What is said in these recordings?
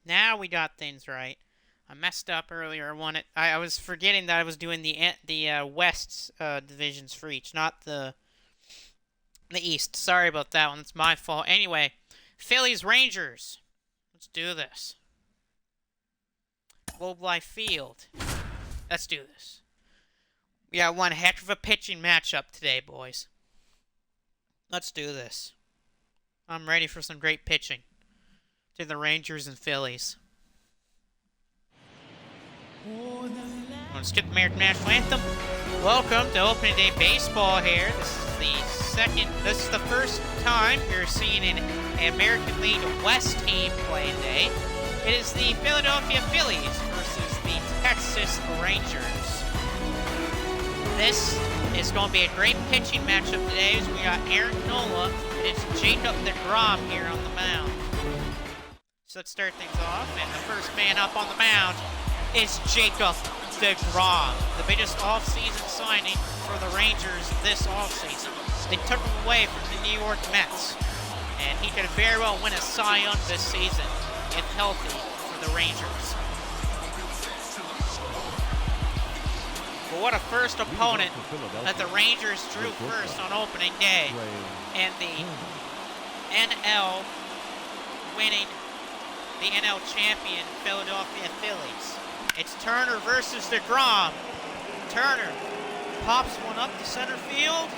Now we got things right. I messed up earlier. I was forgetting that I was doing the West divisions for each, not the East. Sorry about that one. It's my fault. Anyway, Phillies Rangers. Let's do this. Globe Life Field. Let's do this. We got one heck of a pitching matchup today, boys. Let's do this. I'm ready for some great pitching to the Rangers and Phillies. Let's skip the American National Anthem. Welcome to Opening Day Baseball here. This is the first time you're seeing an American League West team play today. It is the Philadelphia Phillies versus the Texas Rangers. This is going to be a great pitching matchup today as we got Aaron Nola and it's Jacob deGrom here on the mound. So let's start things off, and the first man up on the mound is Jacob deGrom, the biggest offseason signing for the Rangers this offseason. They took him away from the New York Mets, and he could very well win a Cy Young this season if healthy for the Rangers. But what a first opponent that the Rangers drew first on opening day, and the NL winning the NL champion Philadelphia Phillies. It's Turner versus deGrom. Turner pops one up to center field,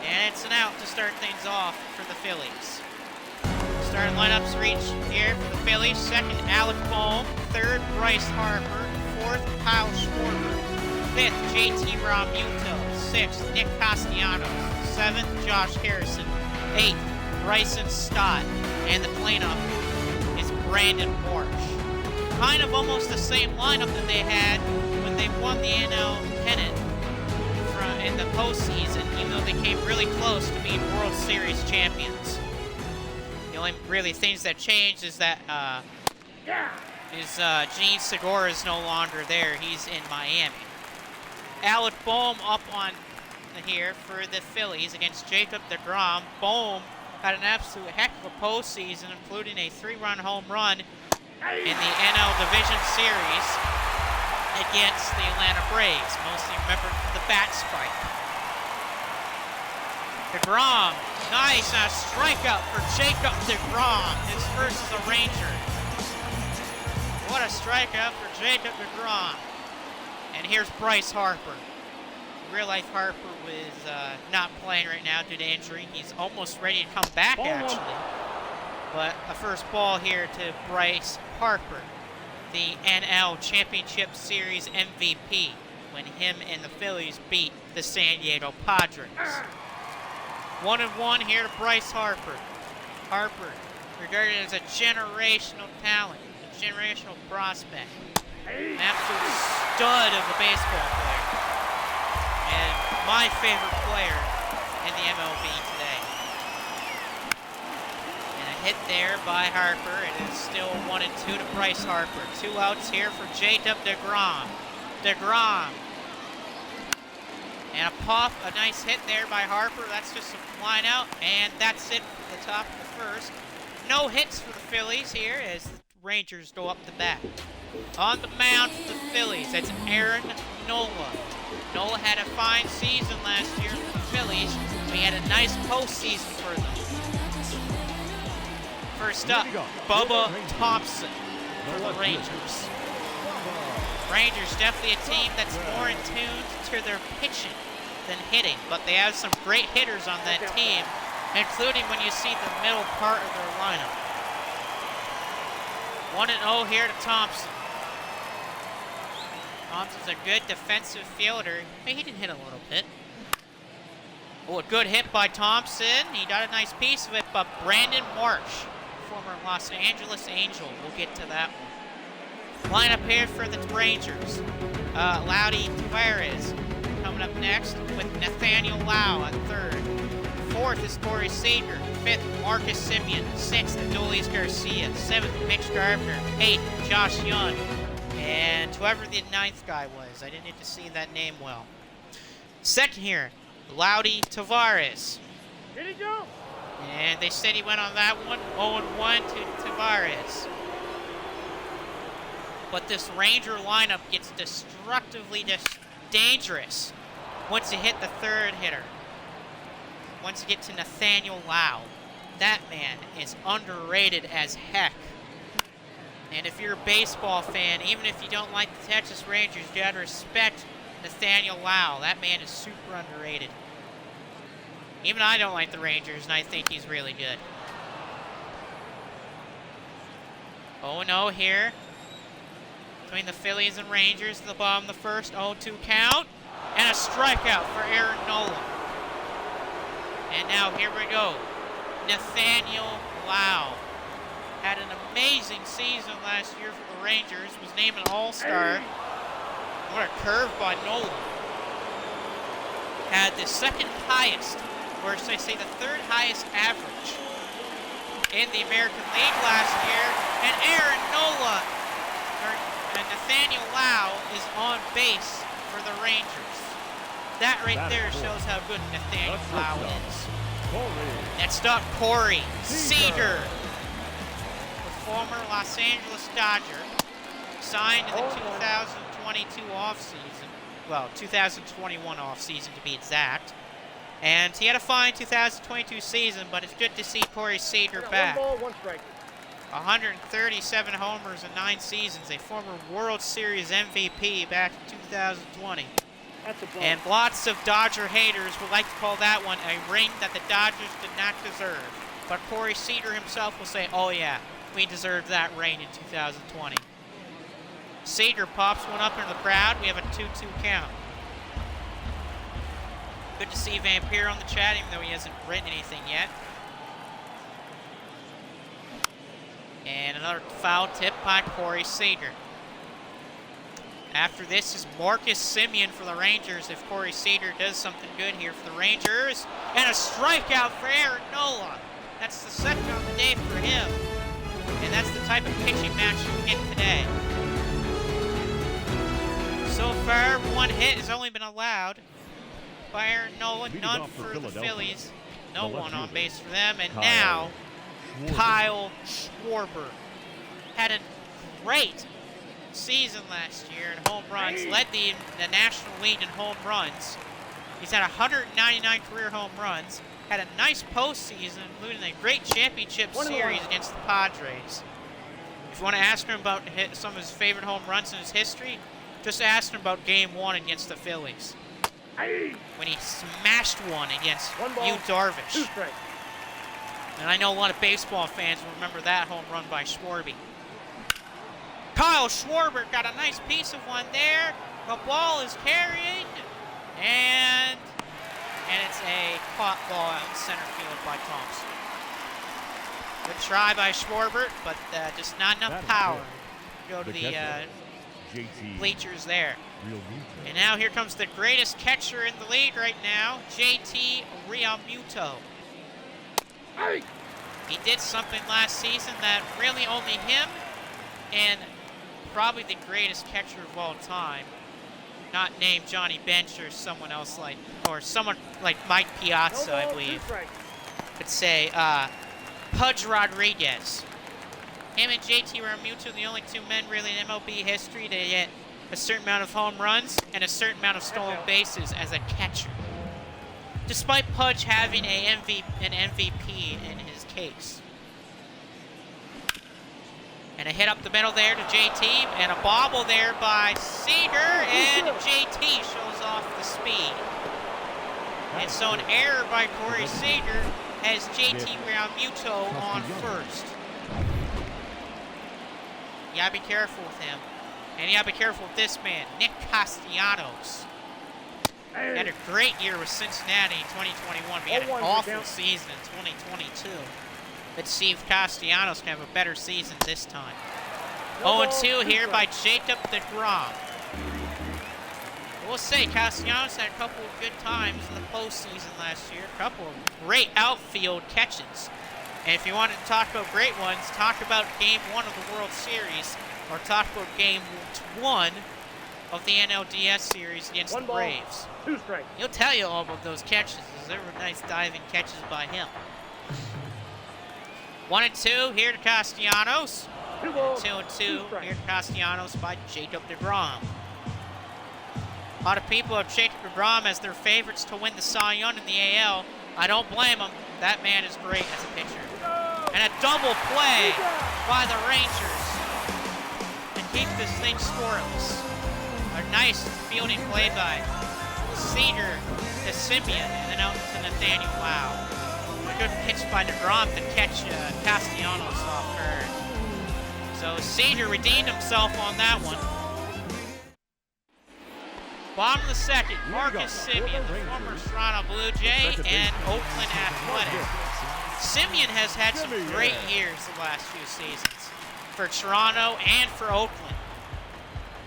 and it's an out to start things off for the Phillies. Starting lineups reach here for the Phillies. Second, Alec Bohm. Third, Bryce Harper. Fourth, Kyle Schwarber. Fifth, JT Realmuto. Sixth, Nick Castellanos. Seventh, Josh Harrison. Eighth, Bryson Stott. And the cleanup is Brandon Marsh. Kind of almost the same lineup that they had when they won the NL pennant in the postseason, even though they came really close to being World Series champions. The only really things that changed is that Gene Segura is no longer there. He's in Miami. Alec Bohm up on here for the Phillies against Jacob deGrom. Bohm had an absolute heck of a postseason, including a 3-run home run in the NL Division Series against the Atlanta Braves, mostly remembered for the bat spike. deGrom, nice, a strikeout for Jacob deGrom, his first as a Ranger. What a strikeout for Jacob deGrom. And here's Bryce Harper. Real life Harper was not playing right now due to injury. He's almost ready to come back, actually. But a first ball here to Bryce Harper, the NL Championship Series MVP, when him and the Phillies beat the San Diego Padres. 1-1 here to Bryce Harper. Harper, regarded as a generational talent, a generational prospect, an absolute stud of a baseball player, and my favorite player in the MLB today. Hit there by Harper. It is still 1-2 to Bryce Harper. 2 outs here for Jacob deGrom. deGrom. And a nice hit there by Harper. That's just a line out. And that's it for the top of the first. No hits for the Phillies here as the Rangers go up the bat. On the mound for the Phillies, that's Aaron Nola. Nola had a fine season last year for the Phillies. He had a nice postseason for them. First up, Bubba Thompson for the Rangers. Rangers definitely a team that's more in tune to their pitching than hitting, but they have some great hitters on that team, including when you see the middle part of their lineup. 1-0 here to Thompson. Thompson's a good defensive fielder. Hey, he did hit a little bit. Oh, a good hit by Thompson. He got a nice piece of it, but Brandon Marsh, former Los Angeles Angel. We'll get to that one. Lineup here for the Rangers. Loudy Tavares coming up next with Nathaniel Lau at third. Fourth is Corey Seager. Fifth, Marcus Simeon. Sixth, Adolis Garcia. Seventh, Mitch Gardner. Eighth, Josh Young. And whoever the ninth guy was, I didn't get to see that name well. Second here, Loudy Tavares. Did he go? And they said he went on that one, 0-1 to Tavares. But this Ranger lineup gets destructively dangerous once you hit the third hitter. Once you get to Nathaniel Lau. That man is underrated as heck. And if you're a baseball fan, even if you don't like the Texas Rangers, you gotta respect Nathaniel Lau. That man is super underrated. Even I don't like the Rangers, and I think he's really good. 0-0 here between the Phillies and Rangers at the bottom of the first. 0-2 count. And a strikeout for Aaron Nola. And now here we go. Nathaniel Lau had an amazing season last year for the Rangers. Was named an All-Star. What a curve by Nola. Had the second highest, or should I say the third highest average in the American League last year. And Aaron Nola, or Nathaniel Lau, is on base for the Rangers. That right there shows how good Nathaniel Lau is. Next up, Corey Seager, the former Los Angeles Dodger, signed in the 2022 offseason. Well, 2021 offseason to be exact. And he had a fine 2022 season, but it's good to see Corey Seager back. 137 homers in 9 seasons, a former World Series MVP back in 2020. And lots of Dodger haters would like to call that one a ring that the Dodgers did not deserve. But Corey Seager himself will say, oh yeah, we deserved that ring in 2020. Seager pops one up into the crowd. We have a 2-2 count. Good to see Vampire on the chat, even though he hasn't written anything yet. And another foul tip by Corey Seager. After this is Marcus Semien for the Rangers if Corey Seager does something good here for the Rangers. And a strikeout for Aaron Nola. That's the second on the day for him. And that's the type of pitching match you get today. So far, 1 hit has only been allowed by Aaron Nola, none for the Phillies. No one on base for them. And now, Kyle Schwarber had a great season last year in home runs, led the National League in home runs. He's had 199 career home runs, had a nice postseason, including a great championship series against the Padres. If you want to ask him about some of his favorite home runs in his history, just ask him about Game 1 against the Phillies, when he smashed one against Yu Darvish. And I know a lot of baseball fans will remember that home run by Schwarber. Kyle Schwarber got a nice piece of one there. The ball is carried, and it's a caught ball out in center field by Thompson. Good try by Schwarber, but just not enough power to go to the bleachers there. And now here comes the greatest catcher in the league right now, JT Realmuto. He did something last season that really only him and probably the greatest catcher of all time, not named Johnny Bench or someone else like, or someone like Mike Piazza, I believe, could say, Pudge Rodriguez. Him and JT Realmuto, the only 2 men really in MLB history to get a certain amount of home runs and a certain amount of stolen bases as a catcher. Despite Pudge having an MVP in his case. And a hit up the middle there to JT, and a bobble there by Seager, and JT shows off the speed. And so an error by Corey Seager has JT Realmuto on first. You gotta be careful with him. And you gotta be careful with this man, Nick Castellanos. He had a great year with Cincinnati in 2021. He had an awful season in 2022. Let's see if Castellanos can have a better season this time. 0-2 here by Jacob deGrom. We'll say Castellanos had a couple of good times in the postseason last year. A couple of great outfield catches. And if you wanted to talk about great ones, talk about Game 1 of the World Series, or talk about Game 1 of the NLDS series against the Braves. He'll tell you all about those catches. There were nice diving catches by him. 1-2 here to Castellanos. And 2-2 here Castellanos by Jacob deGrom. A lot of people have Jacob deGrom as their favorites to win the Cy Young in the AL. I don't blame them. That man is great as a pitcher. And a double play by the Rangers to keep this thing scoreless. A nice fielding play by Cedar to Simeon and then out to Nathaniel Wow. A good pitch by deGrom to catch Castellanos off guard. So Cedar redeemed himself on that one. Bottom of the second, Marcus Simeon, the former Toronto Blue Jay and Oakland Athletic. Simeon has had some great years the last few seasons for Toronto and for Oakland.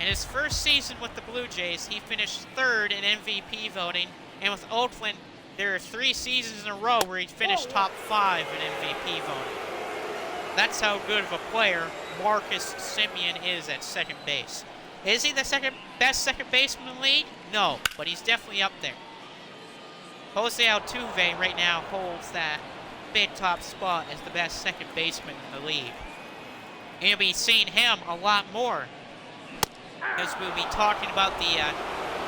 In his first season with the Blue Jays, he finished third in MVP voting, and with Oakland, there are 3 seasons in a row where he finished top 5 in MVP voting. That's how good of a player Marcus Simeon is at second base. Is he the best second baseman in the league? No, but he's definitely up there. Jose Altuve right now holds that mid-top spot as the best second baseman in the league. And you'll be seeing him a lot more because we'll be talking about the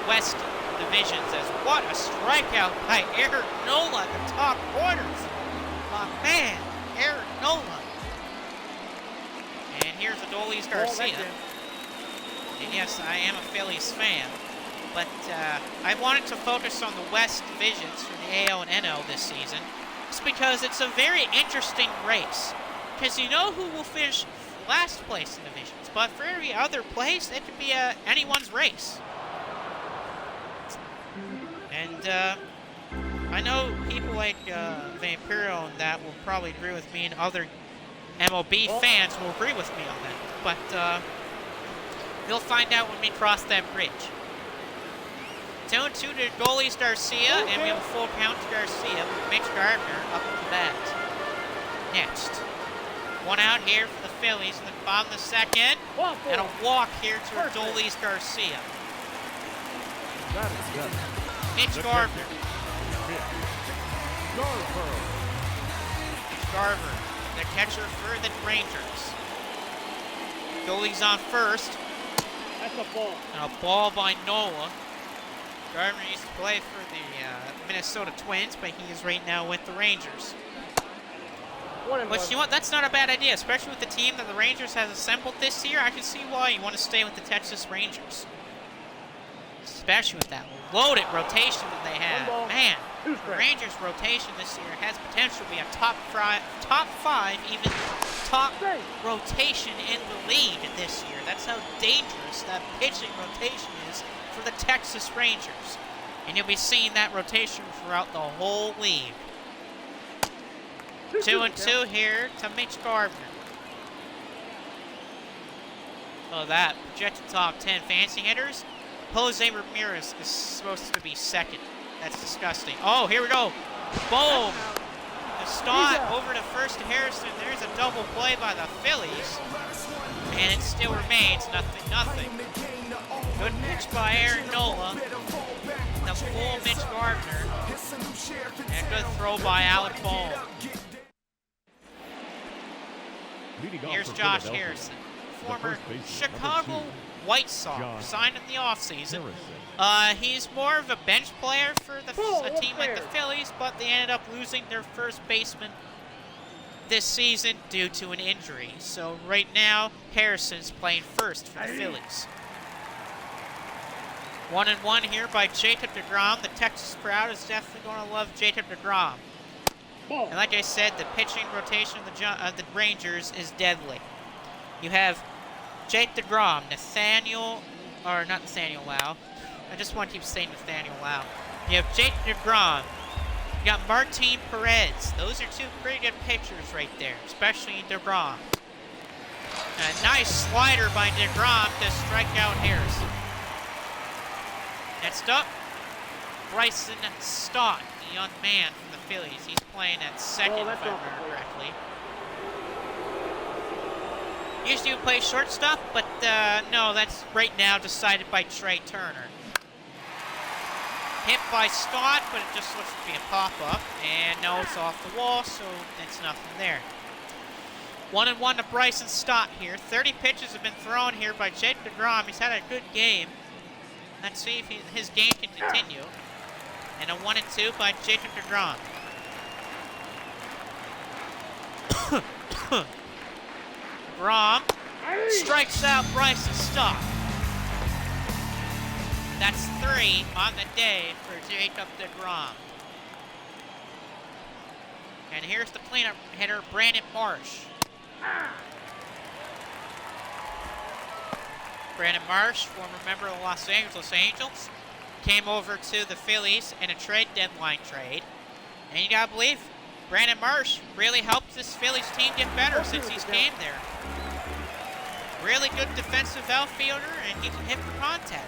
West divisions as what a strikeout by Eric Nola in the top quarters. My man, Eric Nola. And here's Adolis Garcia. And yes, I am a Phillies fan, but I wanted to focus on the West divisions for the AL and NL this season. It's because it's a very interesting race. Because you know who will finish last place in divisions, but for every other place, it could be anyone's race. And I know people like Vampiro and that will probably agree with me, and other MLB fans will agree with me on that. But you'll find out when we cross that bridge. 2-2 to goalies Garcia, and we have a full count to Garcia with Mitch Gardner up at the bat. Next, one out here for the Phillies in the bottom of the second, and a walk here to Adolis Garcia. Mitch Garver. Garver, the catcher for the Rangers. Goalie's on first. That's a ball. And a ball by Nola. Gardner used to play for the Minnesota Twins, but he is right now with the Rangers. But you know what? That's not a bad idea, especially with the team that the Rangers has assembled this year. I can see why you want to stay with the Texas Rangers. Especially with that loaded rotation that they have. Man, the Rangers' rotation this year has potential to be a top 5, even top rotation in the league this year. That's how dangerous that pitching rotation is for the Texas Rangers. And you'll be seeing that rotation throughout the whole league. 2-2 here to Mitch Gardner. So that projected top 10 fantasy hitters. Jose Ramirez is supposed to be second. That's disgusting. Oh, here we go. Boom. The Stott over to first to Harrison. There's a double play by the Phillies. And it still remains nothing. Good pitch by Aaron Nola. The full Mitch Gardner. And a good throw by Alec Ball. Here's Josh Harrison, former Chicago White Sox, signed in the offseason. He's more of a bench player for a team like the Phillies, but they ended up losing their first baseman this season due to an injury. So right now, Harrison's playing first for the Phillies. 1-1 here by Jacob deGrom. The Texas crowd is definitely going to love Jacob deGrom. And like I said, the pitching rotation of the Rangers is deadly. You have Jake deGrom, not Nathaniel Lau. I just want to keep saying Nathaniel Lau. You have Jake deGrom. You got Martin Perez. Those are two pretty good pitchers right there, especially deGrom. And a nice slider by deGrom to strike out Harrison. Next up, Bryson Stott, the young man from the Phillies. He's playing at second, if I remember correctly. Usually he would play shortstop, but no, that's right now decided by Trey Turner. Hit by Stott, but it just looks to be a pop-up. And no, it's off the wall, so it's nothing there. 1-1 to Bryson Stott here. 30 pitches have been thrown here by Jake DeGrom. He's had a good game. Let's see if his game can continue. And a 1-2 by Jacob DeGrom. DeGrom strikes out Bryson Stott. That's 3 on the day for Jacob DeGrom. And here's the cleanup hitter, Brandon Marsh. Brandon Marsh, former member of the Los Angeles Angels, came over to the Phillies in a trade deadline trade. And you gotta believe, Brandon Marsh really helped this Phillies team get better since he's came there. Really good defensive outfielder, and he can hit for contact.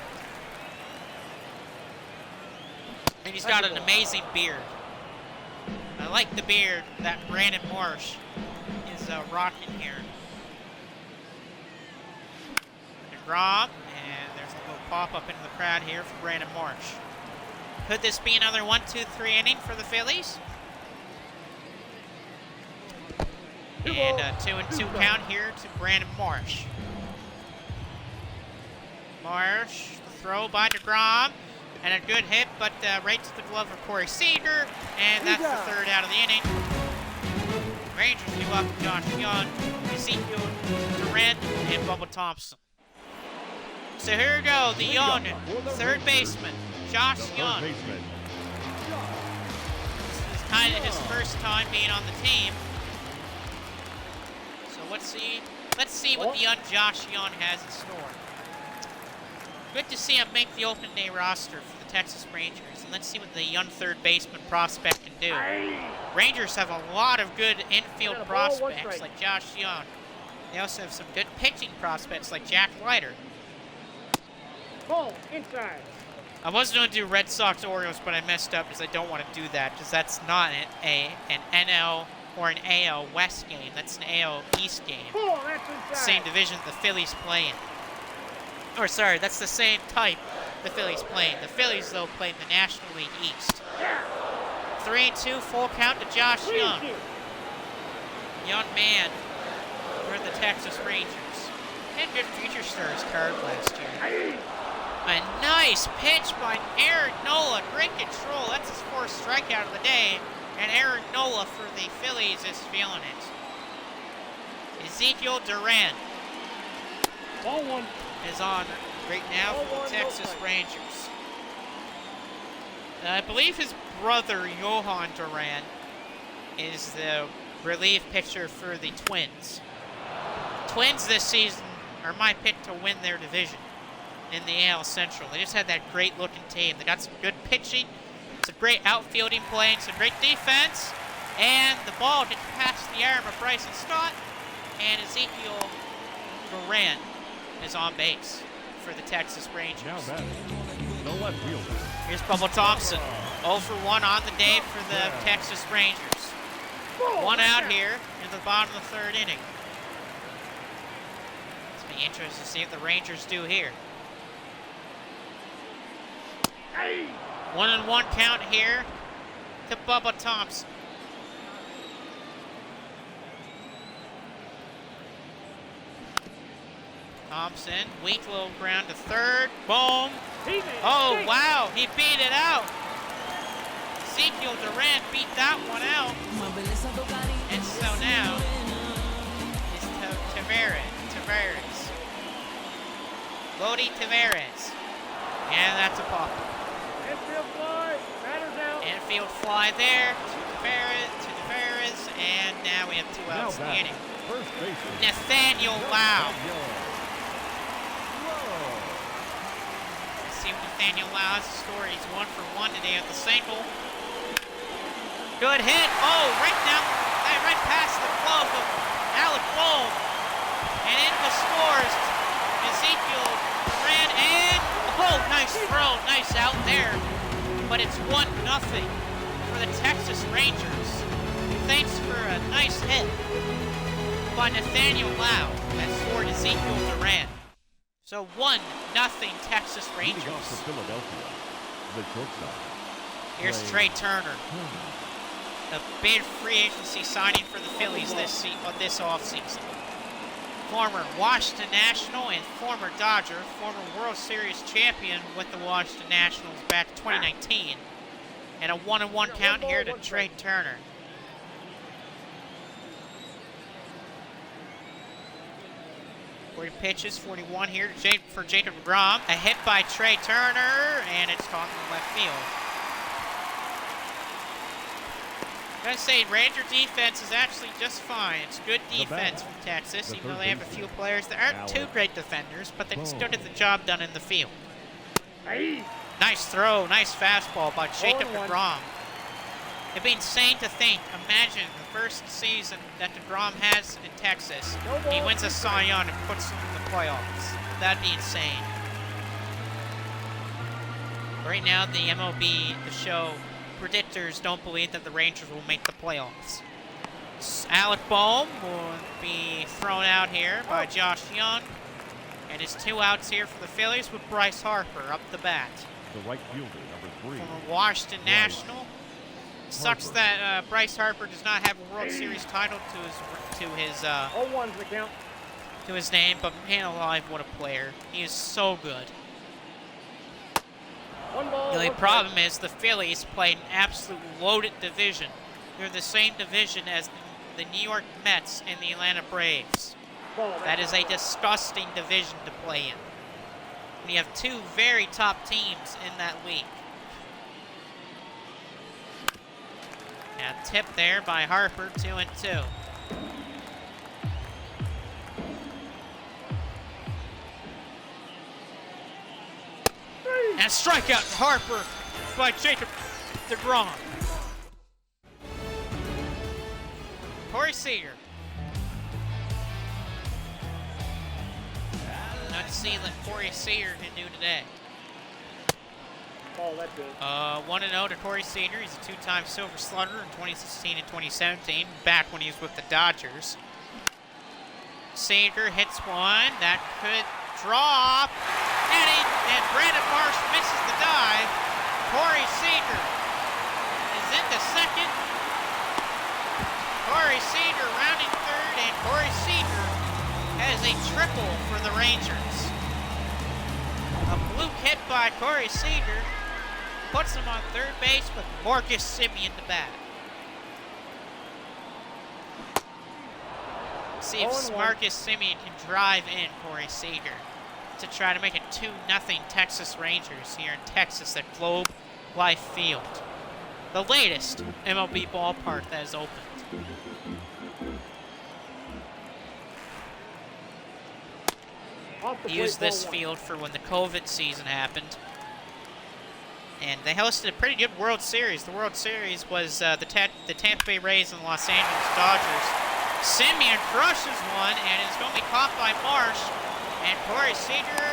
And he's got an amazing beard. I like the beard that Brandon Marsh is rocking here. DeGrom, and there's a little pop-up into the crowd here for Brandon Marsh. Could this be another 1-2-3 inning for the Phillies? And a 2-2 count here to Brandon Marsh. Marsh, throw by DeGrom, and a good hit, but right to the glove of Corey Seager, and that's the third out of the inning. Rangers give up Josh Young, Ezekiel Durant, and Bubba Thompson. So here we go, the young third baseman, Josh Young. This is kind of his first time being on the team. So let's see what the young Josh Young has in store. Good to see him make the open day roster for the Texas Rangers, and let's see what the young third baseman prospect can do. Rangers have a lot of good infield prospects like Josh Young. They also have some good pitching prospects like Jack Leiter. Ball inside. I was going to do Red Sox Orioles, but I messed up because I don't want to do that because that's not an NL or an AL West game. That's an AL East game. Ball, that's inside. Same division the Phillies play in. Or sorry, that's the same type the Phillies play in. The Phillies, though, play in the National League East. 3-2, full count to Josh Young. Young man for the Texas Rangers. And good future stars card last year. A nice pitch by Eric Nola. Great control. That's his fourth strikeout of the day. And Eric Nola for the Phillies is feeling it. Ezekiel Durant Ball one. is on right now for the Texas Rangers. I believe his brother, Johan Durant, is the relief pitcher for the Twins. Twins this season are my pick to win their division in the AL Central. They just had that great-looking team. They got some good pitching, some great outfielding play, some great defense, and the ball gets past the arm of Bryson Stott, and Ezekiel Durant is on base for the Texas Rangers. Now batting, the left fielder. Here's Bubba Thompson, 0 for 1 on the day for the Texas Rangers. One out here in the bottom of the third inning. It's be interesting to see what the Rangers do here. 1-1 count here to Bubba Thompson. Thompson, weak little ground to third. Boom. Oh, wow. He beat it out. Ezekiel Durant beat that one out. And so now it's Tavares. Lodi Tavares. And that's a pop. Infield fly. Batter's out. Infield fly there to Tavares. And now we have 2 outs in the inning. First baseman. Nathaniel Lau. See what Nathaniel Lau has in store. He's 1 for 1 today at the single. Good hit. Oh, right past the glove of Alec Bohm. And in the scores, Ezekiel Durant, and oh, nice throw, nice out there. But it's 1-0 for the Texas Rangers. Thanks for a nice hit by Nathaniel Lau that scored Ezekiel Durant. So 1-0 Texas Rangers. Leading off for Philadelphia, the shortstop. Here's Trey Turner. a big free agency signing for the Phillies this offseason. Former Washington National and former Dodger, former World Series champion with the Washington Nationals back in 2019. And a 1-1 count here to Trey Turner. Forty pitches, 41 here for Jacob DeGrom. A hit by Trey Turner, and it's caught in the left field. I'm going to say Ranger defense is actually just fine. It's good defense from Texas, even though they have a few players that aren't too great defenders, but they still get the job done in the field. Nice throw, nice fastball by Jacob DeGrom. It'd be insane to think, imagine the first season that DeGrom has in Texas, he wins a Cy Young and puts them in the playoffs. That'd be insane. Right now, the MLB, the show, predictors don't believe that the Rangers will make the playoffs. Alec Bohm will be thrown out here by Josh Young. And his 2 outs here for the Phillies with Bryce Harper up the bat. The right fielder, number 3. From Washington National. Sucks that Bryce Harper does not have a World Series title to his name, but man alive, what a player. He is so good. The only problem is the Phillies play an absolute loaded division. They're the same division as the New York Mets and the Atlanta Braves. That is a disgusting division to play in. And you have 2 very top teams in that league. And a tip there by Harper, 2-2. And a strikeout to Harper by Jacob DeGrom. Corey Seager. Let's see what Corey Seager can do today. 1-0 to Corey Seager. He's a 2-time Silver Slugger in 2016 and 2017, back when he was with the Dodgers. Seager hits one. That could drop. And Brandon Marsh misses the dive. Corey Seager is into second. Corey Seager rounding third, and Corey Seager has a triple for the Rangers. A fluke hit by Corey Seager puts him on third base with Marcus Semien to bat. See if Marcus Semien can drive in Corey Seager to try to make it 2-0 Texas Rangers here in Texas at Globe Life Field, the latest MLB ballpark that is opened. Used this field for when the COVID season happened. And they hosted a pretty good World Series. The World Series was the Tampa Bay Rays and the Los Angeles Dodgers. Semien crushes one, and it's going to be caught by Marsh. And Corey Seager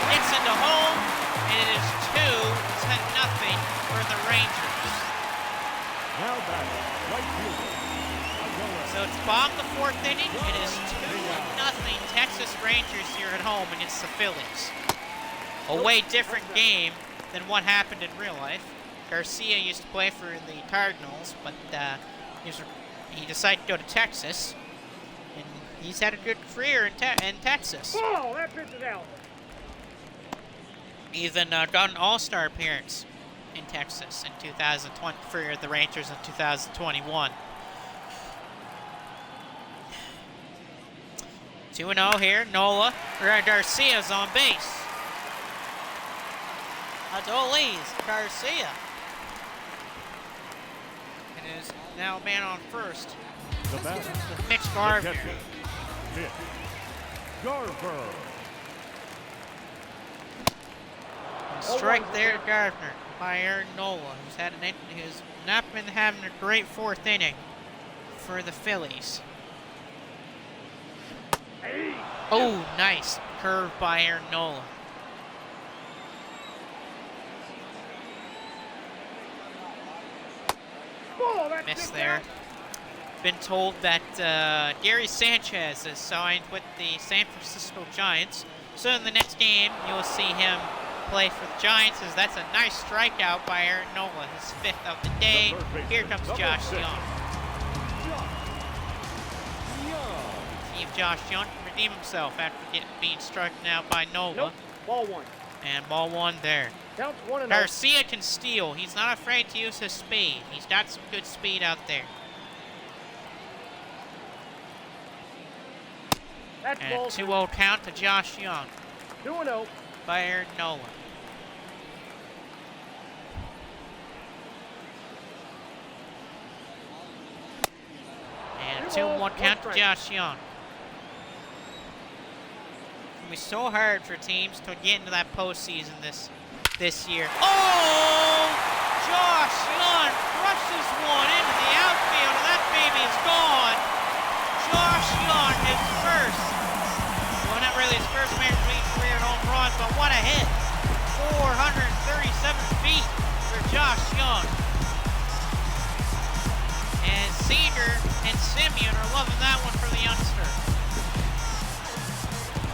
gets into home, and it is 2-0 for the Rangers. Now back, right fielder. So it's bottom of the 4th inning. It is 2-0 Texas Rangers here at home against the Phillies. A way different game than what happened in real life. Garcia used to play for the Cardinals, but he decided to go to Texas, and he's had a good career in Texas. Oh, that pitch is out. Even got an All-Star appearance in Texas in 2020 for the Rangers in 2021. 2-0 here. Garcia's on base. Adolis Garcia. It is now a man on first. The batter, Mitch Garver. Mitch Garver. Strike there to Gardner by Aaron Nola, who's not been having a great 4th inning for the Phillies. Oh, nice curve by Aaron Nola. Missed there. Been told that Gary Sanchez is signed with the San Francisco Giants. So in the next game, you'll see him play for the Giants as that's a nice strikeout by Aaron Nola, his 5th of the day. Here comes Josh Young. See if Josh Young can redeem himself after being struck out by Nola. Nope. Ball 1. And ball 1 there. Counts 1-0. Garcia can steal. He's not afraid to use his speed. He's got some good speed out there. That's And ball 2-0 count to Josh Young 2-0. by Aaron Nola. And 2-1 count to Josh Young. It's going to be so hard for teams to get into that postseason this year. Oh! Josh Young crushes one into the outfield, and that baby is gone. Josh Young, his first, well, not really his first major league career home run, but what a hit. 437 feet for Josh Young. And Cedar and Simeon are loving that one for the youngster.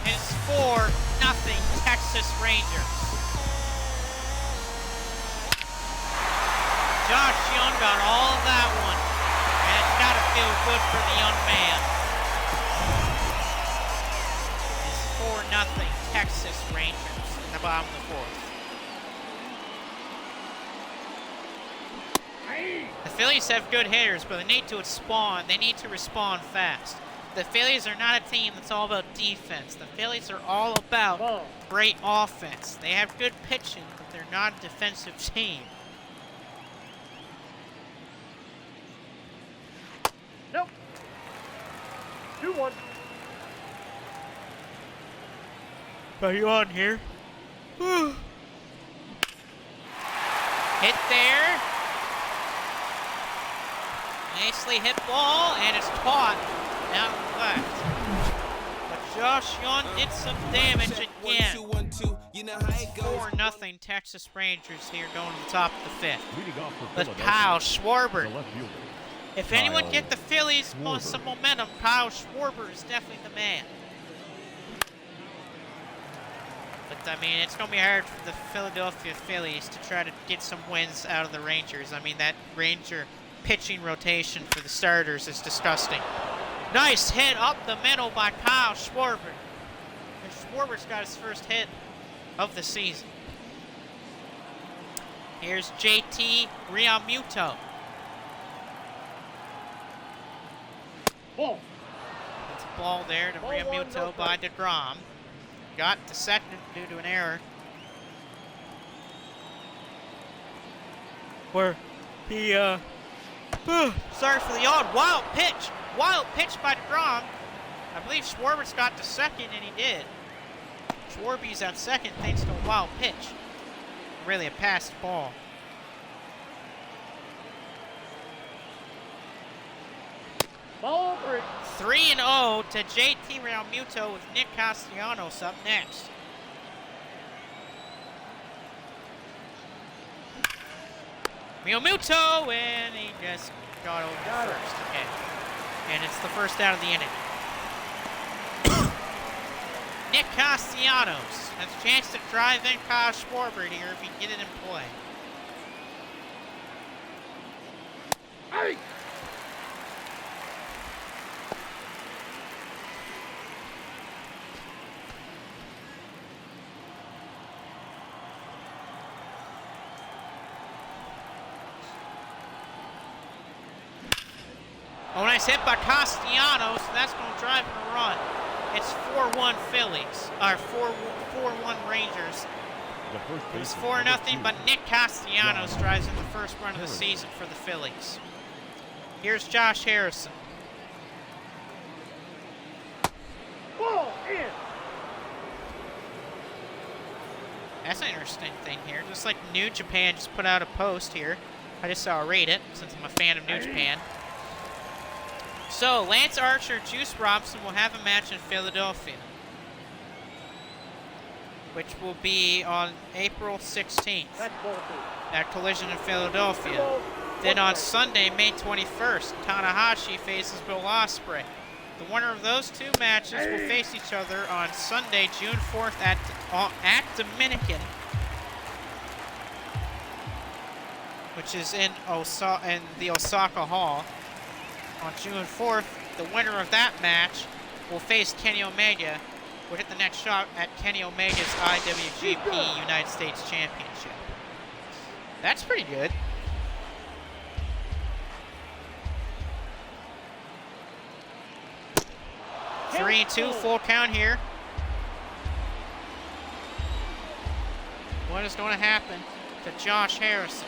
It's 4-0 Texas Rangers. Josh Young got all of that one, and it's got to feel good for the young man. It's 4-0 Texas Rangers in the bottom of the 4th. The Phillies have good hitters, but they need to respond. They need to respond fast. The Phillies are not a team that's all about defense. The Phillies are all about great offense. They have good pitching, but they're not a defensive team. Nope. 2-1. Are you on here? Hit there. Nicely hit ball, and it's caught out left. But Josh Young did some damage again. 4-0 Texas Rangers here going to the top of the 5th. With Kyle Schwarber. If anyone get the Phillies some momentum, Kyle Schwarber is definitely the man. But, I mean, it's going to be hard for the Philadelphia Phillies to try to get some wins out of the Rangers. I mean, that Ranger pitching rotation for the starters is disgusting. Nice hit up the middle by Kyle Schwarber. And Schwarber's got his first hit of the season. Here's JT Realmuto. Ball. It's a ball there to Realmuto by DeGrom. Got the second due to an error. Where he, sorry for the yawn. Wild pitch. Wild pitch by DeGrom. I believe Schwarber's got the second, and he did. Schwarber's at second thanks to a wild pitch. Really a passed ball. Ball 3. 3-0 to JT Realmuto with Nick Castellanos up next. Realmuto, and he just got over first. Okay. And it's the first out of the inning. Nick Castellanos has a chance to drive in Kyle Schwarber here if he can get it in play. Hey! Oh, nice hit by Castellanos, and that's going to drive in a run. It's 4-1 Phillies, or 4-1 Rangers. It was 4-0, but Nick Castellanos drives in the first run of the season for the Phillies. Here's Josh Harrison. Ball in. That's an interesting thing here. Just like New Japan just put out a post here. I just saw read it, since I'm a fan of New Japan. So, Lance Archer, Juice Robinson will have a match in Philadelphia, which will be on April 16th. That's ball 2. That collision in Philadelphia. Then on Sunday, May 21st, Tanahashi faces Will Ospreay. The winner of those two matches will face each other on Sunday, June 4th at Dominican which is in the Osaka Hall. On June 4th, the winner of that match will face Kenny Omega, will hit the next shot at Kenny Omega's IWGP United States Championship. That's pretty good. Three and two, full count here. What is going to happen to Josh Harrison?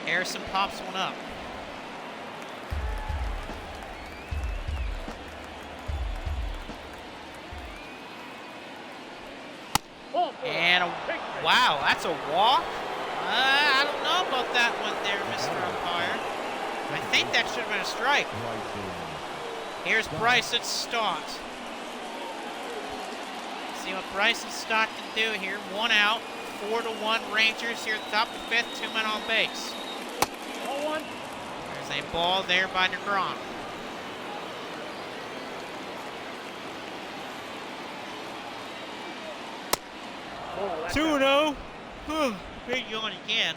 Harrison pops one up. And wow, that's a walk? I don't know about that one there, Mr. Umpire. I think that should have been a strike. Here's Bryson Stott. See what Bryson Stott can do here. 1 out, 4-1 Rangers here at the top of the 5th, 2 men on base. There's a ball there by DeGrom. Oh, 2-0. Big yawn again.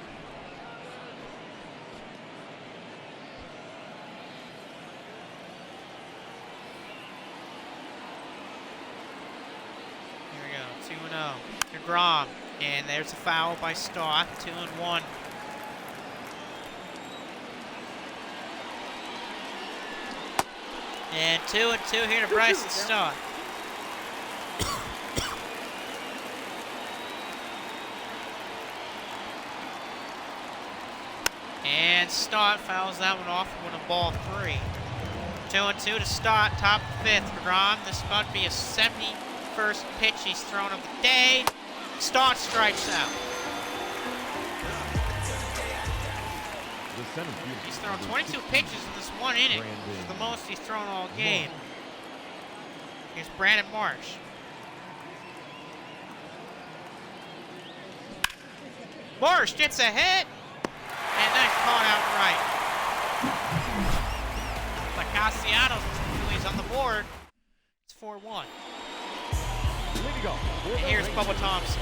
Here we go, 2-0. DeGrom, and there's a foul by Stott, 2-1. And 2-2 here to Bryson Stott. And Stott fouls that one off with a ball 3. 2-2 to Stott, top of the 5th. DeGrom, this is about to be his 71st pitch he's thrown of the day. Stott strikes out. He's thrown 22 pitches in this one inning. This is the most he's thrown all game. Here's Brandon Marsh. Marsh gets a hit. And then caught out right. But Castellanos, who is on the board, it's 4-1. And here's Bubba Thompson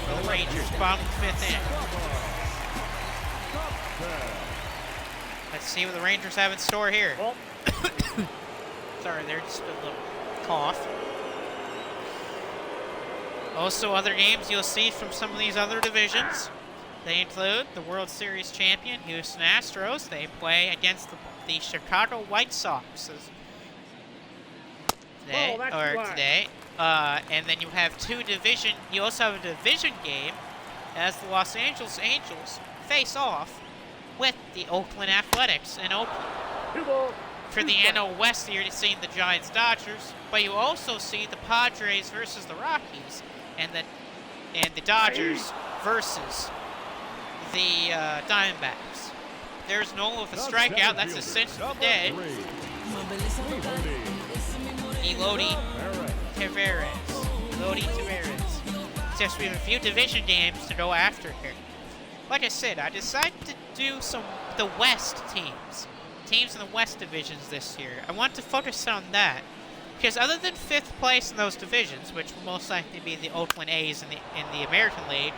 for the Rangers, bottom of the 5th inning. Let's see what the Rangers have in store here. Sorry, there's just a little cough. Also, other games you'll see from some of these other divisions. They include the World Series champion Houston Astros. They play against the Chicago White Sox today. And then you have you also have a division game as the Los Angeles Angels face off with the Oakland Athletics in Oakland. For the NL West, you're seeing the Giants Dodgers, but you also see the Padres versus the Rockies, and the Dodgers versus the Diamondbacks. There's Nola with a strikeout. That's a cinch of the day. Elodie Tavares. Since we have a few division games to go after here. Like I said, I decided to do the West teams in the West divisions this year. I want to focus on that. Because other than 5th place in those divisions, which will most likely be the Oakland A's in the American League,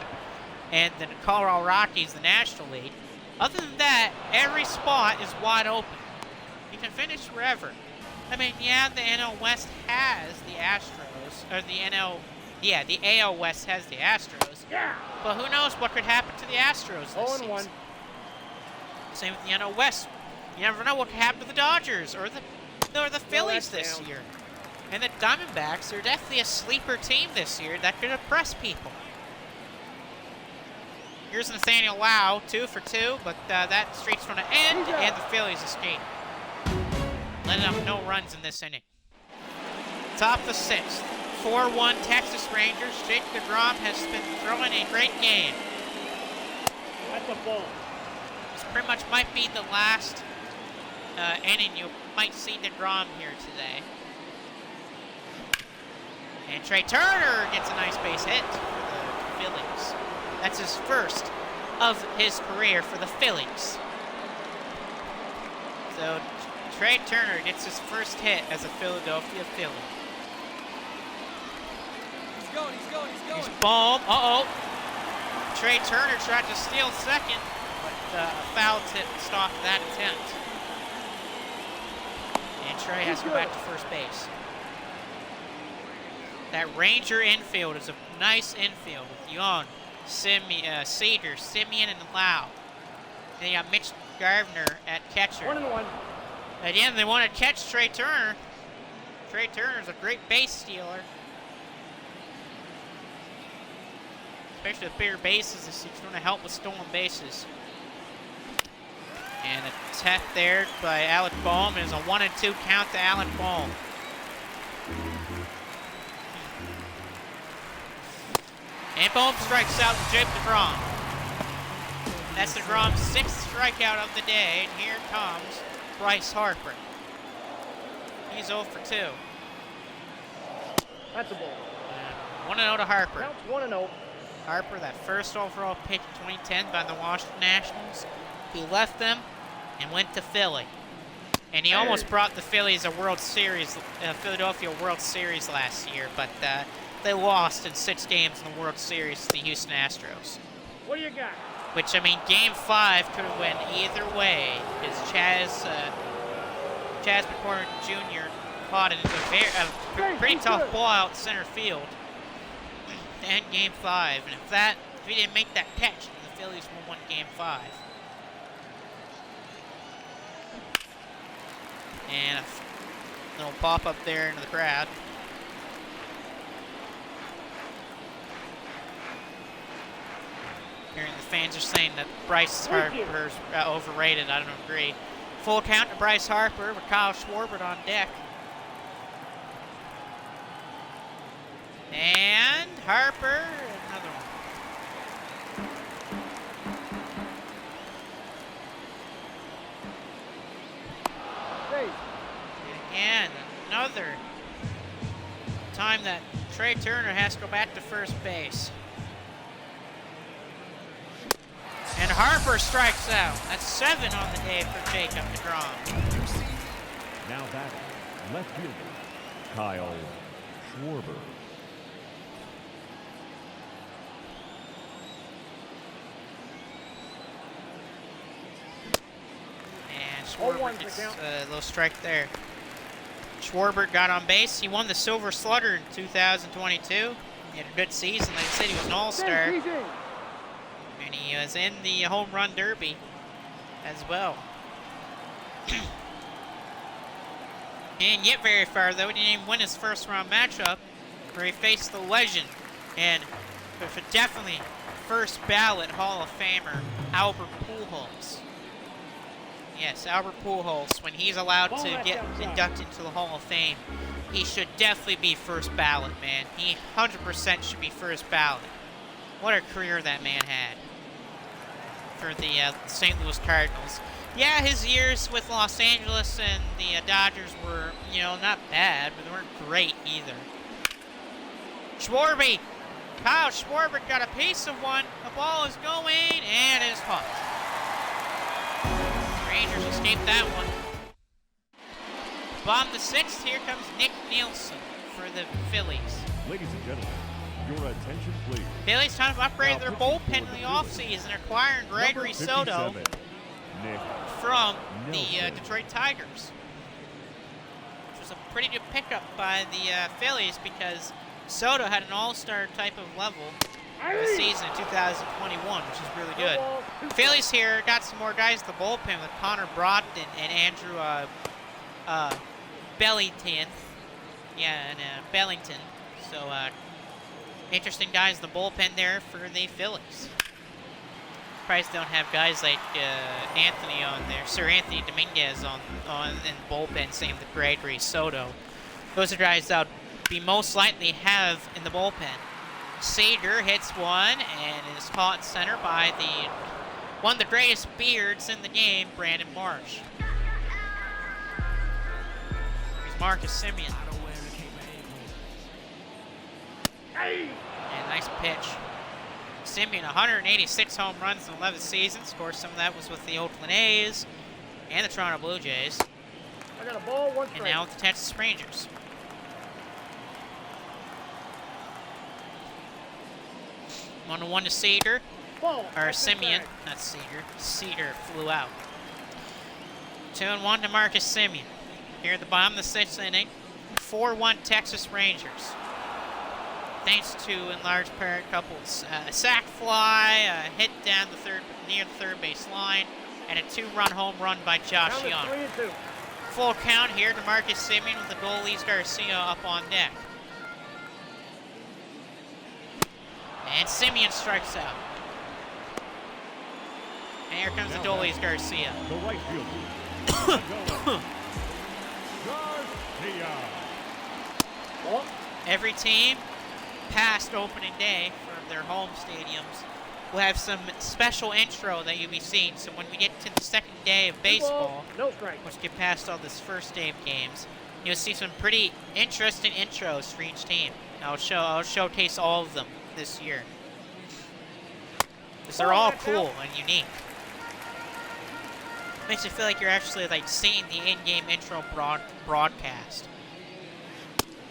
and the Colorado Rockies, the National League. Other than that, every spot is wide open. You can finish wherever. I mean, yeah, the NL West has the Astros, or the AL West has the Astros. Yeah. But who knows what could happen to the Astros this season. Same with the NL West. You never know what could happen to the Dodgers or the Phillies this year. And the Diamondbacks are definitely a sleeper team this year that could impress people. Here's Nathaniel Lau, 2 for 2, but that streak's going to end, and the Phillies escape. Letting up no runs in this inning. Top of the 6th, 4-1 Texas Rangers. Jake DeGrom has been throwing a great game. That's a ball. This pretty much might be the last inning you might see DeGrom here today. And Trey Turner gets a nice base hit for the Phillies. That's his first of his career for the Phillies. So Trey Turner gets his first hit as a Philadelphia Philly. He's going. Here's Baum. Trey Turner tried to steal second. a foul tip stop that attempt. And Trey has to go back to first base. That Ranger infield is a nice infield with Young, Cedar, Simeon, and Lau. Then you got Mitch Gardner at catcher. 1-1. Again, they want to catch Trey Turner. Trey Turner's a great base stealer. Especially with bigger bases, it's going to help with stolen bases. And a tap there by Alec Bohm. It is a 1-2 count to Alec Bohm. And Bohm strikes out Jake DeGrom. That's DeGrom's 6th strikeout of the day. And here comes Bryce Harper. He's 0 for 2. That's a ball. 1-0 to Harper. Counts 1-0. Harper, that first overall pick in 2010 by the Washington Nationals. He left them and went to Philly. And he almost brought the Phillies a World Series, Philadelphia World Series last year, but they lost in 6 games in the World Series to the Houston Astros. What do you got? Which, I mean, Game 5 could have went either way, because Chaz McCormick Jr. caught it into a pretty tough ball out center field to end Game 5. And if he didn't make that catch, then the Phillies would have won Game 5. And a little pop up there into the crowd. Hearing the fans are saying that Bryce Harper's overrated. I don't agree. Full count to Bryce Harper with Kyle Schwarber on deck. And Harper, another one. And another time that Trey Turner has to go back to first base. And Harper strikes out. That's 7 on the day for Jacob DeGrom. Now batting, left fielder, Kyle Schwarber. And Schwarber gets a little strike there. Schwarber got on base. He won the Silver Slugger in 2022. He had a good season. Like I said, he was an all-star. And he was in the home run derby as well. He didn't get very far, though. He didn't even win his first round matchup where he faced the legend and definitely first ballot Hall of Famer Albert Pujols. Yes, Albert Pujols, when he's allowed to get inducted into the Hall of Fame, he should definitely be first ballot, man. He 100% should be first ballot. What a career that man had for the St. Louis Cardinals. Yeah, his years with Los Angeles and the Dodgers were, not bad, but they weren't great either. Schwarber, Kyle Schwarber got a piece of one. The ball is going and is caught. Rangers escaped that one. Bottom of the 6th, here comes Nick Nielsen for the Phillies. Ladies and gentlemen, your attention please. Phillies time to upgrade their bullpen in the offseason, acquiring Gregory Soto from the Detroit Tigers. Which was a pretty good pickup by the Phillies because Soto had an all-star type of level the season in 2021, which is really good. Phillies here got some more guys in the bullpen with Connor Brogdon and Andrew Bellington. Bellington. So, interesting guys in the bullpen there for the Phillies. Surprised they don't have guys like Anthony on there, Sir Anthony Dominguez on in the bullpen, same with Gregory Soto. Those are guys that would be most likely have in the bullpen. Seager hits one and is caught in center by one of the greatest beards in the game, Brandon Marsh. Here's Marcus Simeon. And nice pitch. Simeon, 186 home runs in 11 seasons. Of course, some of that was with the Oakland A's and the Toronto Blue Jays. I got a ball, 1 strike. And now with the Texas Rangers. 1-1 to Seager. Ball. Or That's Simeon, bag. not Seager. Seager flew out. 2-1 to Marcus Simeon. Here at the bottom of the 6th inning, 4-1 Texas Rangers. Thanks to, in large part, a couple a sac fly, a hit down near the third base line, and a 2-run home run by Josh Count Young. it 3-2. Full count here to Marcus Simeon with the goalies Garcia up on deck. And Simeon strikes out. And here comes the goalies Garcia. The right fielder. Garcia. Ball. Every team past opening day for their home stadiums will have some special intro that you'll be seeing. So when we get to the second day of baseball, No strike. which get past all this first day of games, you'll see some pretty interesting intros for each team. I'll showcase all of them this year, because they're all cool and unique. Makes you feel like you're actually like seeing the in-game intro broadcast.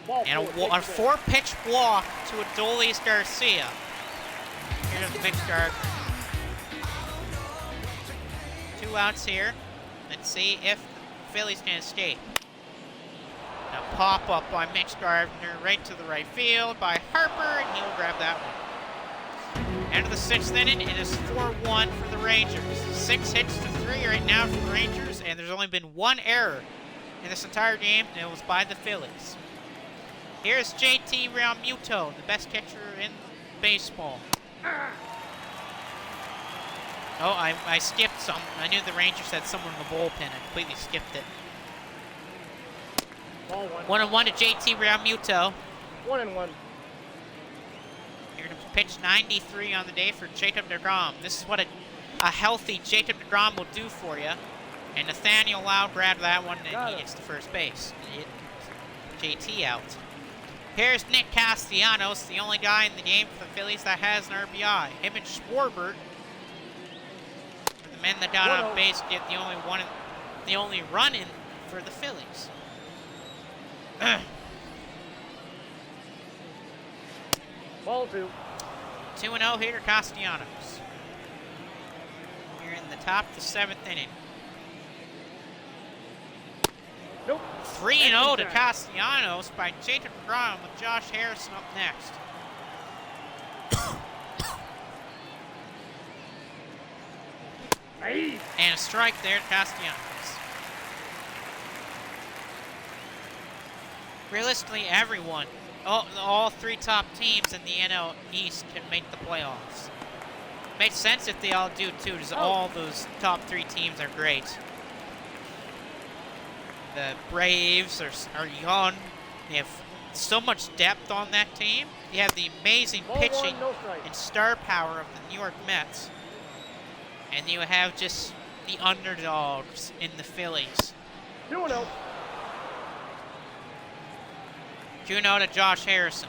Ball And four, a pitch ball. 4-pitch walk to Adolis Garcia. Here's Mitch Gardner. 2 outs here. Let's see if the Phillies can escape. A pop-up by Mitch Gardner right to the right field by Harper, and he'll grab that one. End of the 6th inning, it is 4-1 for the Rangers. 6 hits to 3 right now for the Rangers, and there's only been 1 error in this entire game, and it was by the Phillies. Here's JT Realmuto, the best catcher in baseball. Oh, I skipped some. I knew the Rangers had someone in the bullpen. I completely skipped it. Ball 1. 1-1 to JT Realmuto. 1-1. Here to pitch 93 on the day for Jacob deGrom. This is what a healthy Jacob deGrom will do for you. And Nathaniel Lau grabbed that one, and he gets to first base. JT out. Here's Nick Castellanos, the only guy in the game for the Phillies that has an RBI. Him and Schwarber, the men that got on base, get the only run in for the Phillies. Ball 2. 2-0 here to Castellanos. Here in the top of the 7th inning. Nope. 3-0 to Castellanos by Jacob deGrom with Josh Harrison up next. Hey. And a strike there to Castellanos. Realistically, everyone, all 3 top teams in the NL East can make the playoffs. Makes sense if they all do too, because all those top 3 teams are great. The Braves are young. They have so much depth on that team. You have the amazing Ball pitching 1, no strike. and star power of the New York Mets. And you have just the underdogs in the Phillies. 2-0. 2-0 to Josh Harrison.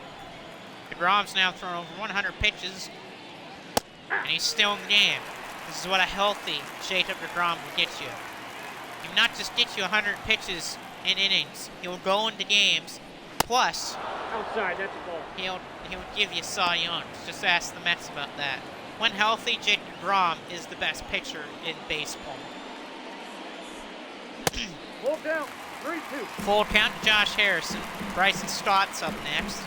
deGrom's now thrown over 100 pitches, and he's still in the game. This is what a healthy Jacob deGrom will get you. He will not just get you 100 pitches in innings. He will go into games. Plus, Outside, that's a ball. he'll give you Cy Young. Just ask the Mets about that. When healthy, Jacob deGrom is the best pitcher in baseball. Full count. 3-2. Full count to Josh Harrison. Bryson Stott's up next.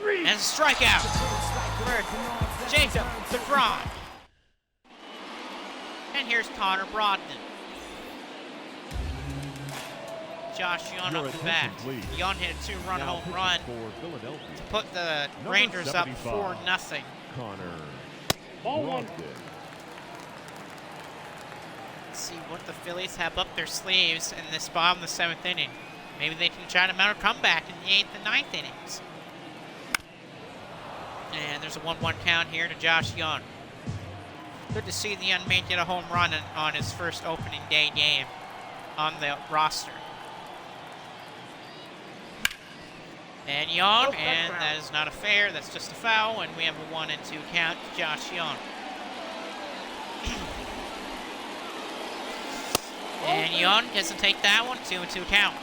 And a strikeout for Jacob deGrom. And here's Connor Brogdon. Josh Young Your up the attention, bat. please. Young hit a 2-run Now home pitching run for Philadelphia. to put the Number Rangers up 75. 4-0. Connor Ball 1. Brogdon. Let's see what the Phillies have up their sleeves in this bottom of the 7th inning. Maybe they can try to mount a comeback in the 8th and 9th innings. And there's a 1-1 count here to Josh Young. Good to see the young man get a home run on his first opening day game on the roster. And Young, and that is not a fair, that's just a foul, and we have a 1-2 count to Josh Young. And Young doesn't take that one, 2-2 count.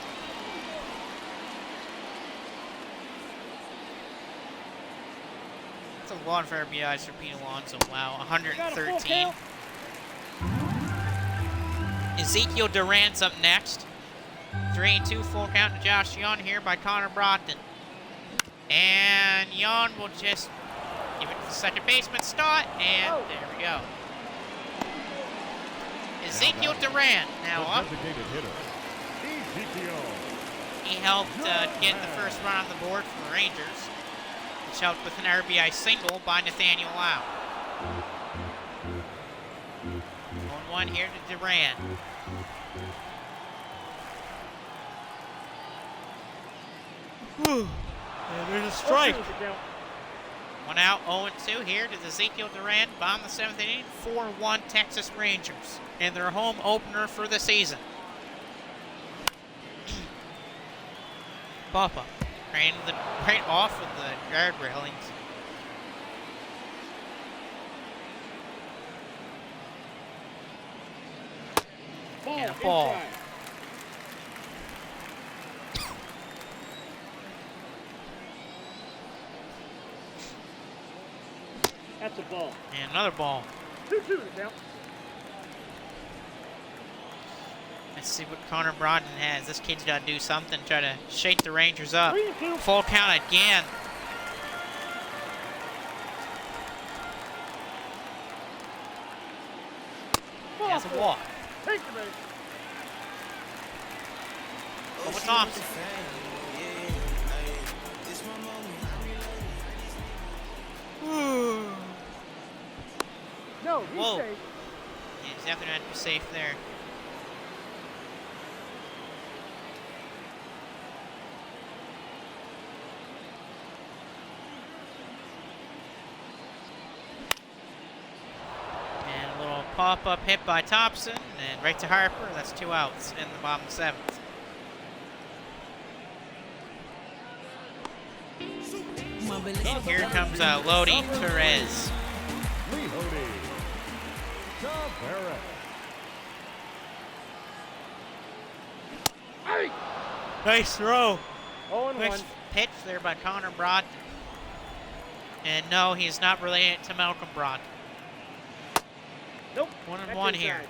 a lot of RBIs for Pete Alonso. Wow, 113. Ezekiel Duran's up next. 3-2 full count to Josh Young here by Connor Brogdon. And Young will just give it to the second baseman, Stott, and there we go. Ezekiel Duran now up. He helped get the first run on the board for the Rangers, which helped with an RBI single by Nathaniel Lau. 1-1 here to Duran. And there's a strike. 1 out, 0-2 here to Ezekiel Duran. Bottom of the 7th inning, 4-1 Texas Rangers in their home opener for the season. Pop-up, right off of the guard railings. And a ball. Inside. That's a ball. And another ball. 2-2 the count. Let's see what Connor Brogdon has. This kid's got to do something, try to shake the Rangers up. 3-2. Full count again. Has a walk. Take the base. Over Thompson. No, he's Whoa. safe. Yeah, he's definitely not be safe there. And a little pop-up hit by Thompson, and right to Harper. That's 2 outs in the bottom 7th. And here comes Lodi Perez. Hey! Nice throw. 0-1. Quick pitch there by Connor Brogdon. And no, he's not related to Malcolm Brogdon. Nope. 1-1 here. Inside.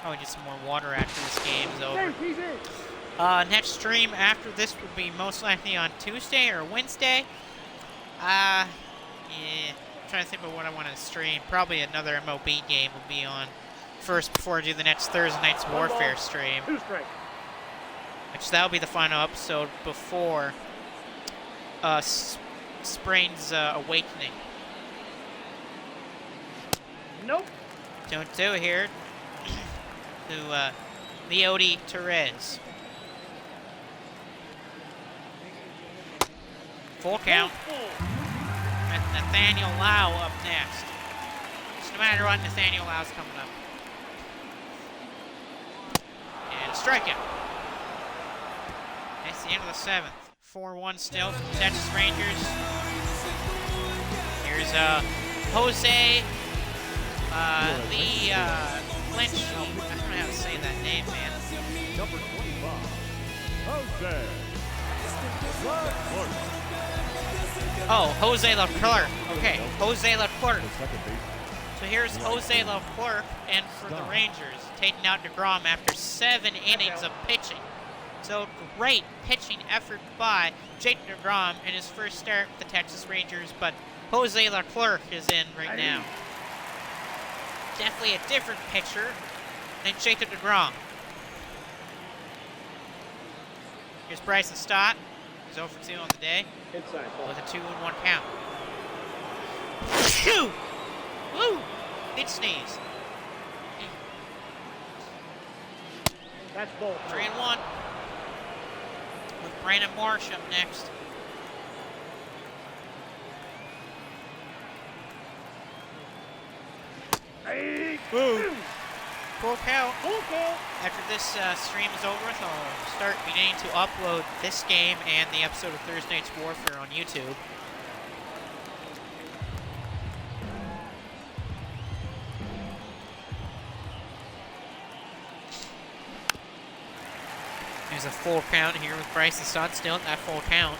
Probably get some more water after this game is over. Safe, he's in. Next stream after this would be most likely on Tuesday or Wednesday. Yeah, I'm trying to think of what I want to stream. Probably another MLB game will be on first before I do the next Thursday night's Warfare stream. 2 strikes. Which that'll be the final episode before Spring's Awakening. Nope. Don't do it here. To Leody Perez. Full count. Nathaniel Lau up next. So no matter what, Nathaniel Lau's coming up. And strikeout. That's the end of the 7th. 4-1 still for the Texas Rangers. Here's Jose Lee Lynch. I don't know how to say that name, man. Number 25, Jose Leclerc. Oh, Jose Leclerc. Okay, Jose Leclerc. The second baseman. So here's Jose Leclerc, and for the Rangers, taking out DeGrom after 7 innings of pitching. So great pitching effort by Jake DeGrom in his first start with the Texas Rangers, but Jose Leclerc is in right now. Definitely a different pitcher than Jacob DeGrom. Here's Bryson Stott. He's 0 for 2 on the day Inside ball. with a 2-1 count. Phew! Woo! Did sneeze. That's ball. 3-1. With Brandon Marsh up next. Hey! Boom. Full count. Full count. After this stream is over with, I'll start beginning to upload this game and the episode of Thursday Night's Warfare on YouTube. There's a full count here with Bryce's son still at that full count.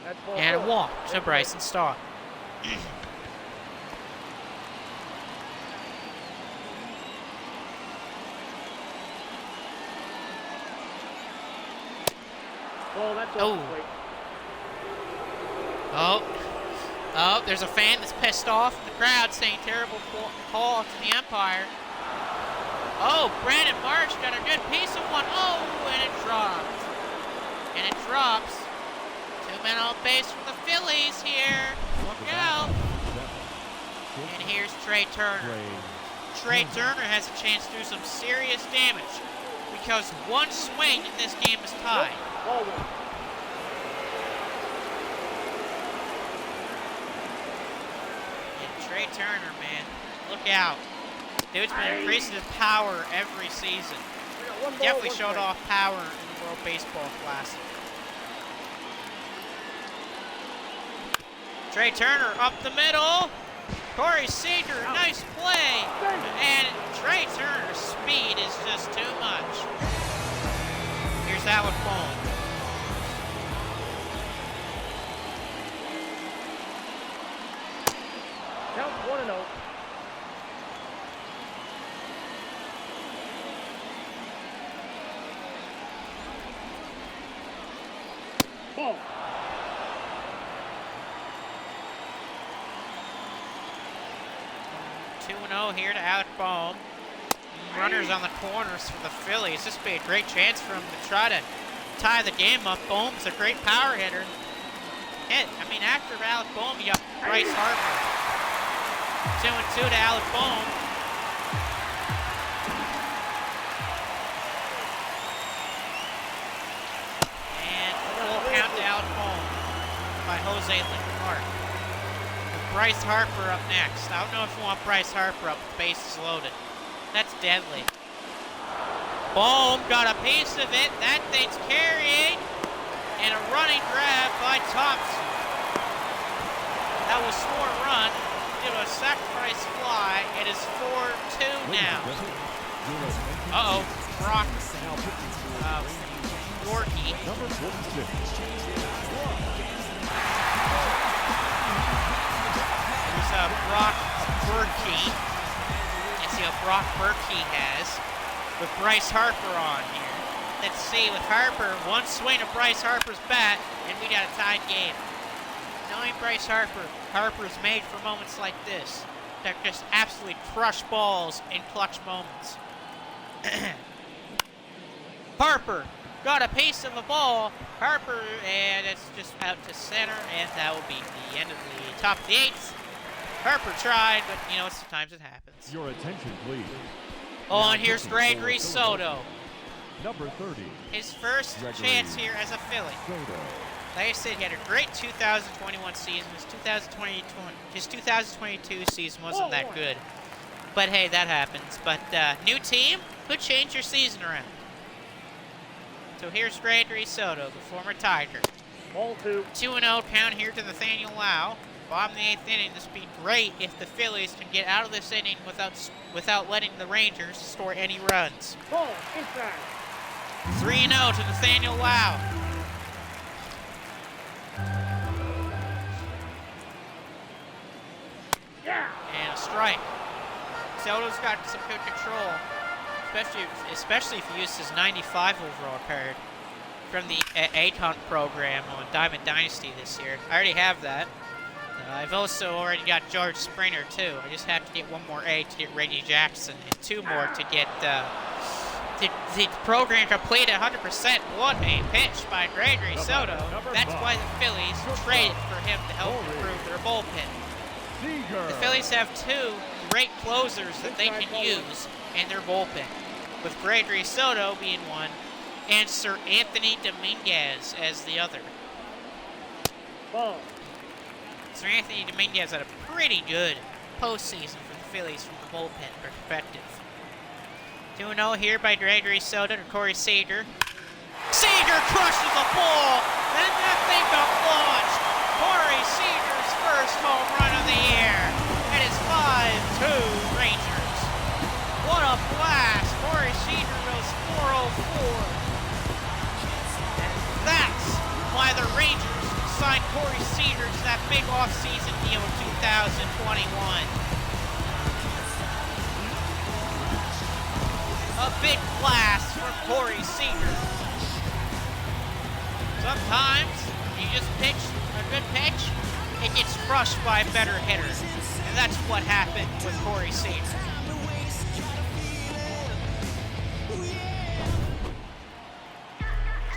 That's ball And a four. walk to Bryson Stott. Ball, that's Oh. off the plate. Oh, there's a fan that's pissed off in the crowd saying terrible call to the umpire. Oh, Brandon Marsh got a good piece of one. Oh, and it dropped. And it drops. 2 men on base for the Phillies here. Look out. And here's Trey Turner. Trey Turner has a chance to do some serious damage because one swing in this game is tied. Ball one. And Trey Turner, man, look out. Dude's been increasing his power every season. We got one ball, Definitely one showed strike. off power in the World Baseball Classic. Trey Turner up the middle. Corey Seager, nice play. And Trey Turner's speed is just too much. Here's Alec Bohm. Count 1-0. Ball. Two 2-0 here to Alec Bohm. Runners on the corners for the Phillies. This would be a great chance for him to try to tie the game up. Bohm's a great power hitter. After Alec Bohm, you got Bryce Harper. 2-2 to Alec Bohm. And full count to Alec Bohm by Jose Lindmark. With Bryce Harper up next. I don't know if you want Bryce Harper up with bases loaded. That's deadly. Bohm got a piece of it. That thing's carrying. And a running grab by Thompson. That will score a run. Give a sacrifice fly. It is 4-2 now. Uh-oh. Brock Borky. Number 46. There's Brock Berkey. You see what Brock Berkey has with Bryce Harper on here. Let's see, with Harper, one swing of Bryce Harper's bat, and we got a tied game. Knowing Bryce Harper, Harper's made for moments like this that just absolutely crush balls in clutch moments. Harper got a piece of a ball. Harper, and it's just out to center, and that will be the end of the top of the eighth. Harper tried, but sometimes it happens. Your attention, please. Oh, and here's Gregory Soto. Number 30. His first chance here as a Philly. Soto. Like I said, he had a great 2021 season. His 2022 season wasn't that good. But hey, that happens. But new team could change your season around. So here's Gregory Soto, the former Tiger. Ball 2. 2-0 count here to Nathaniel Lau. Bottom of the 8th inning. This would be great if the Phillies can get out of this inning without letting the Rangers score any runs. Ball inside. 3-0 to Nathaniel Lau. Yeah. And a strike. Soto's got some good control, especially if he used his 95 overall card from the A-Hunt program on Diamond Dynasty this year. I already have that. I've also already got George Springer, too. I just have to get one more A to get Reggie Jackson, and two more to get the program complete 100%. What a pitch by Gregory Soto. That's why the Phillies traded for him to help improve their bullpen. The Phillies have two great closers that they can use in their bullpen, with Gregory Soto being one and Sir Anthony Dominguez as the other. Ball. Sir Anthony Dominguez had a pretty good postseason for the Phillies from the bullpen perspective. 2-0 here by Gregory Soto to Corey Seager. Seager crushes the ball, and that thing got launched. Corey Seager's first home run of the year. It is 5-2 Rangers. Corey Seager to that big off-season deal in 2021. A big blast from Corey Seager. Sometimes you just pitch a good pitch, it gets crushed by a better hitter. And that's what happened with Corey Seager.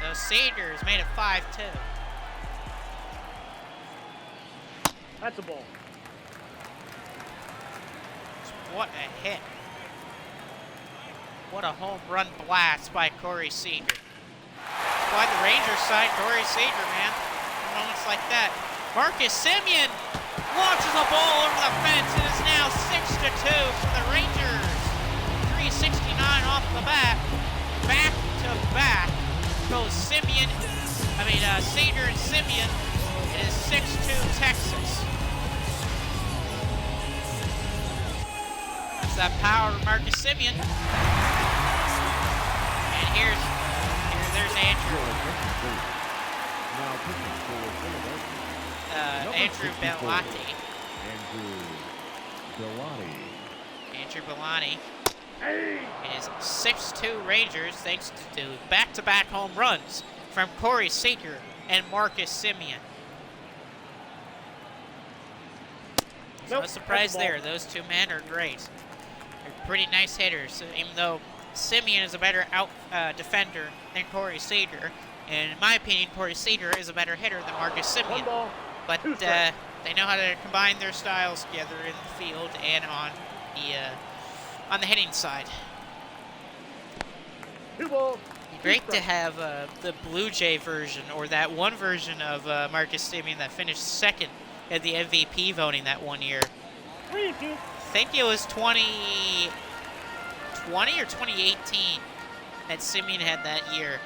So Seager has made it 5-2. That's a ball. What a hit. What a home run blast by Corey Seager. By the Rangers side, Corey Seager, man. Moments like that. Marcus Semien launches a ball over the fence. It is now 6-2 for the Rangers. 369 off the bat. Back to back goes Seager and Semien. It is 6-2 Texas. That's that power of Marcus Semien. And there's Andrew. Andrew Bellotti. Andrew Bellotti. It is 6-2 Rangers thanks to back-to-back home runs from Corey Seager and Marcus Semien. No surprise there. Those two men are great. They're pretty nice hitters, even though Semien is a better defender than Corey Seager. And in my opinion, Corey Seager is a better hitter than Marcus Semien. But they know how to combine their styles together in the field and on the hitting side. Great to have the Blue Jay version, or that one version of Marcus Semien that finished second at the MVP voting that one year. I think it was 2020 or 2018 that Semien had that year.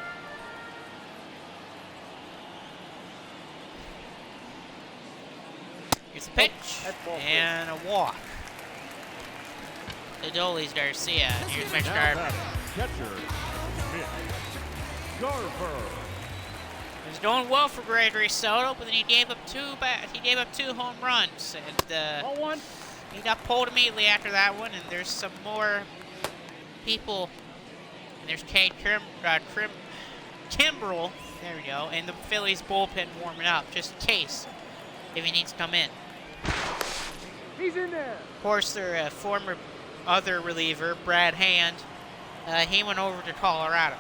Here's a pitch and a walk. Adolis Garcia. Here's Mitch Garver. Catcher, Mitch Garver. It was going well for Gregory Soto, but then he gave up two home runs, and he got pulled immediately after that one. And there's some more people. And there's Cade Kimbrell. There we go. And the Phillies bullpen warming up, just in case if he needs to come in. He's in there. Of course, their former other reliever, Brad Hand, he went over to Colorado.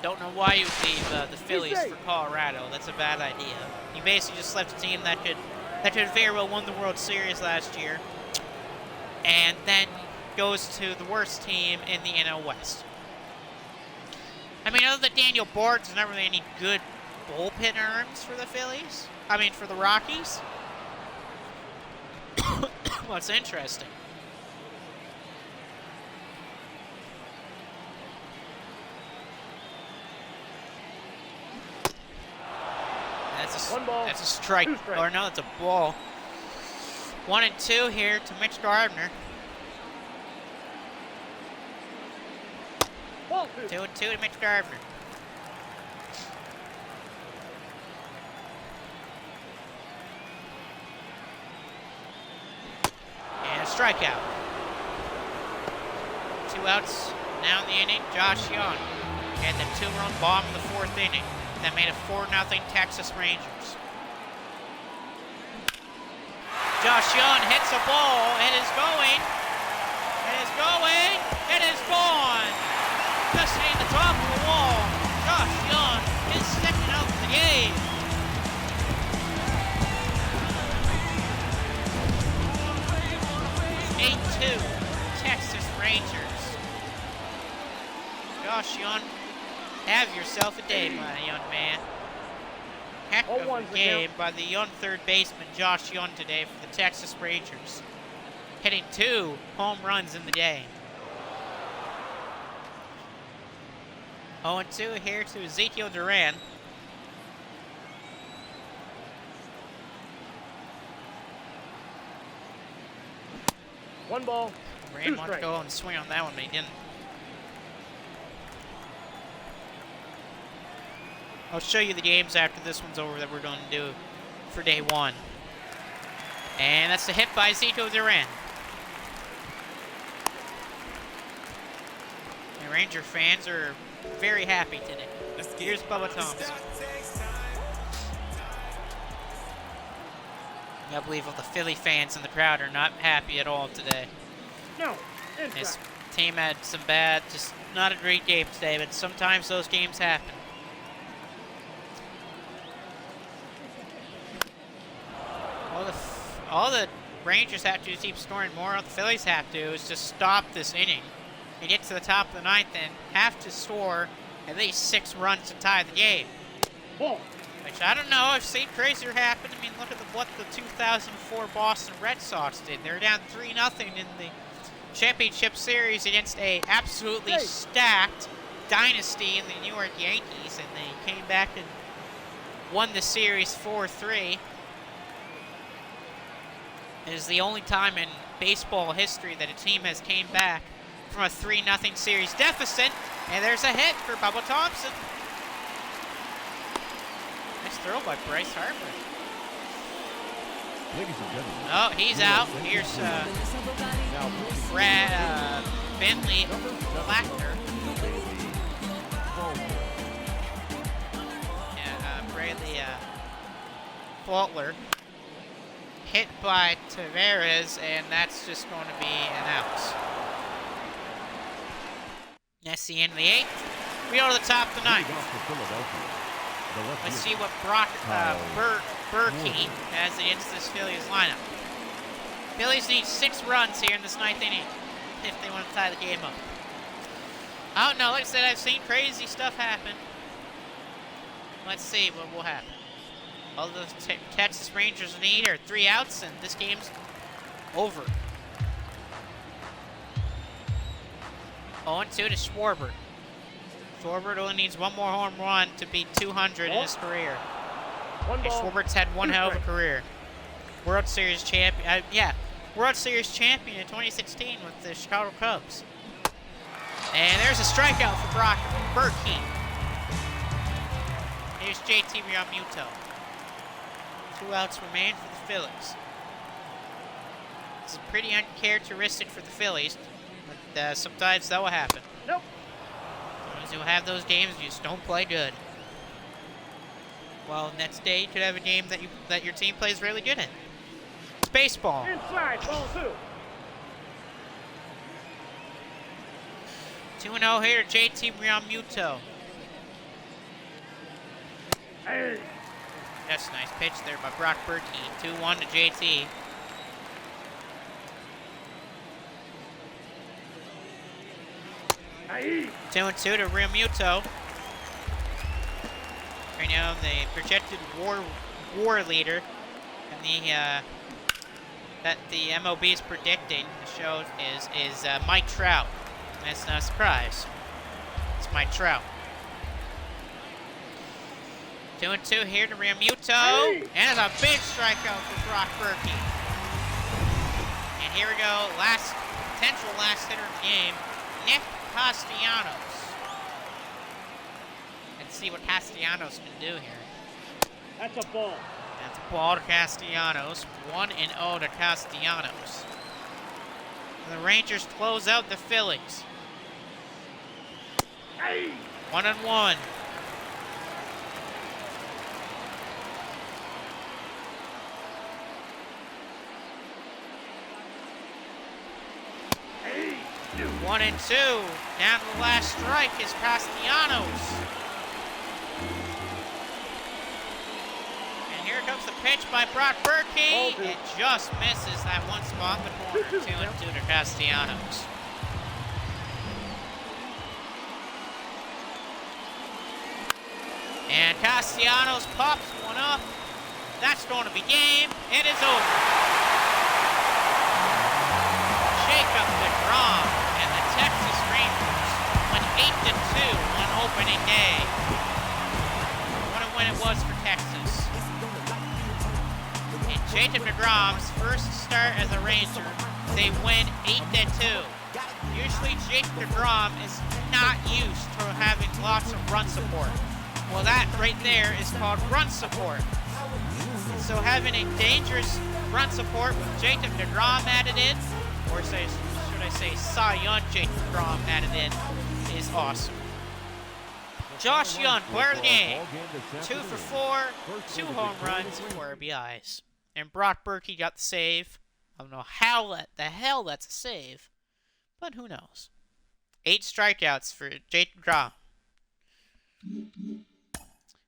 Don't know why you would leave the Phillies for Colorado. That's a bad idea. You basically just left a team that could very well won the World Series last year, and then goes to the worst team in the NL West. I mean, other than Daniel Bard, there's not really any good bullpen arms for the Phillies. I mean, for the Rockies. Well, it's interesting. That's a strike. Or no, that's a ball. 1-2 here to Mitch Gardner. 2-2 to Mitch Gardner. And a strikeout. 2 outs now in the inning. Josh Young had the 2-run bomb in the 4th inning that made it 4-0 Texas Rangers. Josh Young hits a ball. It is going. It is going. It is gone. Just hitting the top of the wall. Josh Young is stepping out of the game. It's 8-2 Texas Rangers. Josh Young, have yourself a day, my young man. Heck of a game by the young third baseman Josh Young today for the Texas Rangers, hitting 2 home runs in the day. 0-2 here to Ezekiel Duran. One ball. Duran wanted to go and swing on that one, but he didn't. I'll show you the games after this one's over that we're going to do for day one. And that's the hit by Zito Duran. The Ranger fans are very happy today. Here's Bubba Thompson. I believe all the Philly fans in the crowd are not happy at all today. No. His team had some bad, just not a great game today, but sometimes those games happen. All the Rangers have to do is keep scoring more. All the Phillies have to do is just stop this inning and get to the top of the ninth and have to score at least 6 runs to tie the game. Ball. Which I don't know. I've seen crazier happen. I mean, look at what the 2004 Boston Red Sox did. They were down 3-0 in the championship series against a absolutely stacked dynasty in the New York Yankees, and they came back and won the series 4-3. It is the only time in baseball history that a team has came back from a 3-0 series deficit, and there's a hit for Bubba Thompson. Nice throw by Bryce Harper. Ladies and gentlemen. Oh, he's out. Here's Brad Bentley Lackner. Yeah, Bradley Faulkner. Hit by Tavares, and that's just going to be an out. That's the end of the 8th. We go to the top of the 9th. Let's see what Berkey has against this Phillies lineup. Phillies need 6 runs here in this 9th inning if they want to tie the game up. I don't know. Like I said, I've seen crazy stuff happen. Let's see what will happen. All the Texas Rangers need are 3 outs, and this game's over. 0-2 to Schwarber. Schwarber only needs 1 more home run to beat 200 in his career. Okay, Schwarber's had one hell of a career. World Series champion. World Series champion in 2016 with the Chicago Cubs. And there's a strikeout for Brock Berkey. Here's JT Realmuto. 2 outs remain for the Phillies. This is pretty uncharacteristic for the Phillies, but sometimes that will happen. Nope. Sometimes you'll have those games you just don't play good. Well, next day you could have a game that your team plays really good in. It's baseball. Inside, ball 2. 2-0 here to JT Realmuto. Hey. That's a nice pitch there by Brock Berkey. 2-1 to JT. Hey. 2-2 to Realmuto. Right now, the projected WAR leader, and that the MLB is predicting the show is Mike Trout. And that's not a surprise. It's Mike Trout. 2-2 here to Realmuto, and it's a big strikeout for Brock Berkey. And here we go, potential last hitter of the game, Nick Castellanos. Let's see what Castellanos can do here. That's a ball. That's a ball to Castellanos. 1-0 to Castellanos. And the Rangers close out the Phillies. 1-1. Hey. 1-2. Down to the last strike is Castellanos. And here comes the pitch by Brock Berkey. It just misses that one spot in the corner. 2-2 to Castellanos. And Castellanos pops one up. That's going to be game. It is over. Jacob deGrom and the Texas Rangers went 8-2 on opening day. What a win it was for Texas. In Jacob deGrom's first start as a Ranger, they win 8-2. Usually Jacob deGrom is not used to having lots of run support. Well, that right there is called run support. So having a dangerous run support with Jacob deGrom added in, or should I say Cy Young Jacob deGrom added in, is awesome. Josh Young, player of the game. 2 for 4, 2 home runs, 4 RBIs. And Brock Berkey got the save. I don't know how the hell that's a save, but who knows. 8 strikeouts for Jacob deGrom.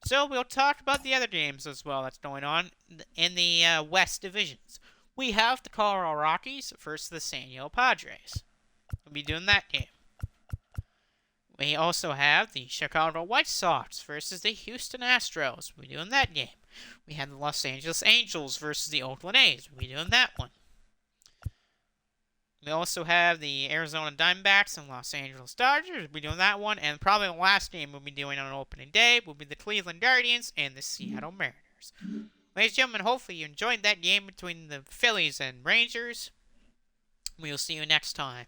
So we'll talk about the other games as well that's going on in the West divisions. We have the Colorado Rockies versus the San Diego Padres. We'll be doing that game. We also have the Chicago White Sox versus the Houston Astros. We'll be doing that game. We have the Los Angeles Angels versus the Oakland A's. We'll be doing that one. We also have the Arizona Diamondbacks and Los Angeles Dodgers. We'll be doing that one. And probably the last game we'll be doing on opening day will be the Cleveland Guardians and the Seattle Mariners. Ladies and gentlemen, hopefully you enjoyed that game between the Phillies and Rangers. We'll see you next time.